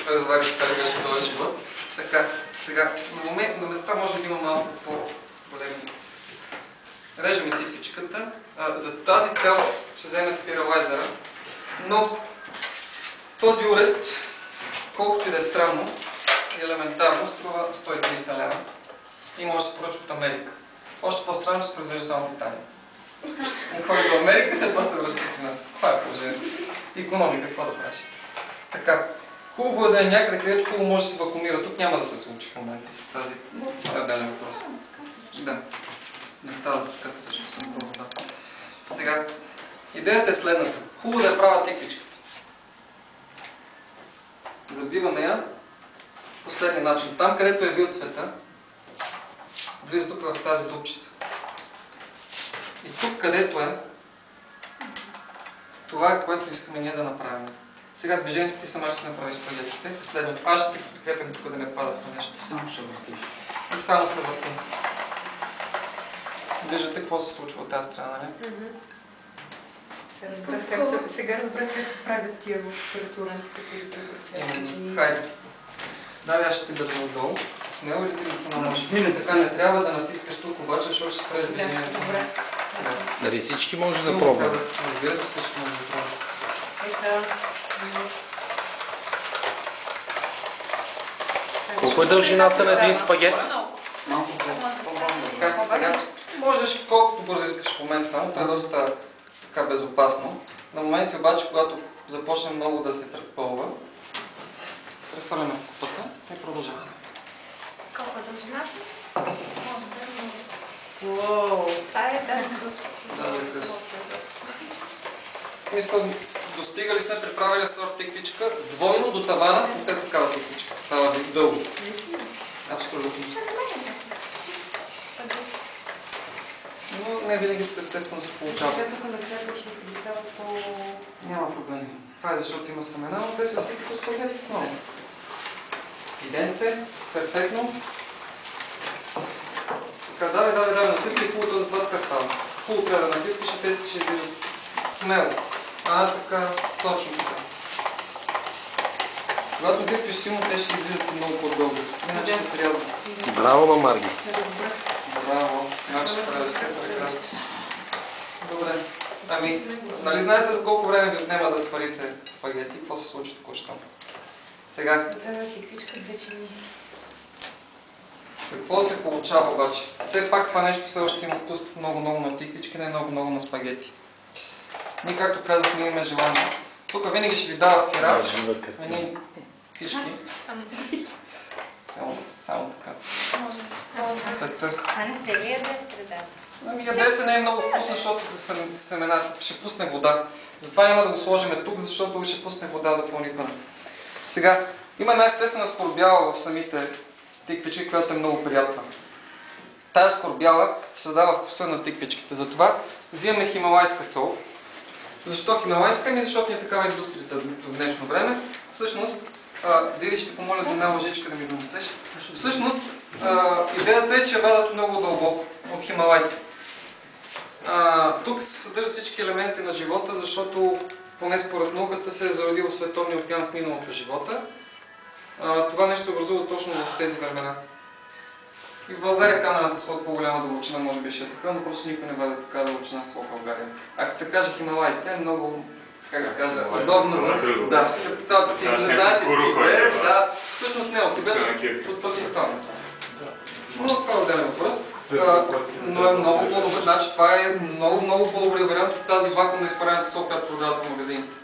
той завари така да беше този живот. Така, сега, на места може да има малко по-големи. Режем тиквичката. За тази цел ще вземе спиралайзера, но този уред, колкото и да е странно и елементарно, струва 130 лева и може да се поръча от Америка. Още по-странно, че се произвежда само в Италия. Ходи до Америка, след това се връщат в нас. Това е положението. Икономика, какво да правиш? Така, хубаво е да е някъде, където хубаво може да се вакуумира. Тук няма да се случи в момента с тази отделен въпрос. Да. Не става с дъската, също съм пробвал, да. Сега, идеята е следната. Хубаво да я правя тиквичката. Забиваме я последния начин. Там, където е бил цвета, влиза тук в тази дупчица. И тук, където е, това е, което искаме ние да направим. Сега движението ти сама ще се направи спагетите. Следното. Аз ще ти подкрепям тук да не падат на нещо. Само ще въртиш. И само се върти. Виждате какво се случва от тази страна, нали? Сега разбрах как се правят тия в ресторантите, които прекрасяват. Хайде. Да, аз ще ти държа отдолу. Смело ли ти да се наложи? Така не трябва да натискаш тук, обаче, защото ще спреш движението. Да, добре. Дали всички може да пробваме? Разбира се, всички може да пробваме. Колко е дължината на един спагет? Малко как сега? Можеш колкото бързо искаш в момента само, това е доста така безопасно. На моменти обаче, когато започне много да се препълва, прехвърляме в купата и продължаваме. Колко е дължината? Може да е много. Уоу! Това е даже късно. В смисъл, достигали сме, приправили сорт тиквичка, двойно до тавана, от те такава тиквичка. Става дълго. Абсолютно. Но не винаги естествено се получава. Тук на края точно да става по... Няма проблеми. Това е защото има семена, но те са си като спагети много. Иденце, перфектно. Така, давай, натискай хубаво, този това така става. Хубаво трябва да натискаш и те ще излизат смело. Така, точно така. Когато натискаш силно, те ще излизат много по-дълго. Иначе се срязват. Браво на Марги. Браво. Значи прави се прекрасно. Добре. Нали знаете за колко време ви отнема да сварите спагети? Какво се случи току-що? Сега. Тиквичка вече ми... Какво се получава обаче? Все пак това нещо все още има вкус много на тиквички, не много на спагети. Ние, както казахме, имаме желание. Тук винаги ще ви дава фира, едни кишки. Само така. Може да се ползва. Цвета. А не се ли яде в средата? Яде се не е много вкусно, защото с семената ще пусне вода. Затова няма да го сложим тук, защото ще пусне вода допълнително. Сега, има една естествена скорбяла в самите тиквички, която е много приятна. Тая скорбяла създава вкуса на тиквичките. Затова взимаме хималайска сол. Защо хималайска? Защото ни е такава индустрията в днешно време. Всъщност, Диди, ще помоля за една лъжичка да ми донесеш. Всъщност, идеята е, че вадат много дълбоко от Хималайте. Тук се съдържат всички елементи на живота, защото поне според науката се е зародил в световния океан в миналото живота. Това нещо се образува точно в тези времена. И в България камената слот по-голяма дълбочина може би ще е така, но просто никой не вади така дълбочина слот в България. Ако се каже Хималайте, е много, как да кажа, удобно за... Да, не знаете Тибет, да, всъщност не от Тибет, от Пакистан. Но това е отделен въпрос. Но е много по-добър, значи това е много по-добър вариант от тази вакуумна изпарената сол, която продават по магазините.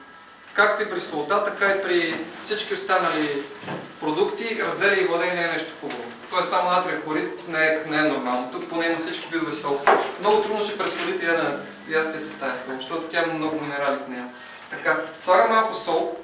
Както и при солта, така и при всички останали продукти, разделя и владение не е нещо хубаво. Тоест само натриев хлорид не е нормално. Тук поне има всички видове сол. Много трудно ще пресолите ястието с тази сол, защото тя има много минерали в нея. Така, слагам малко сол.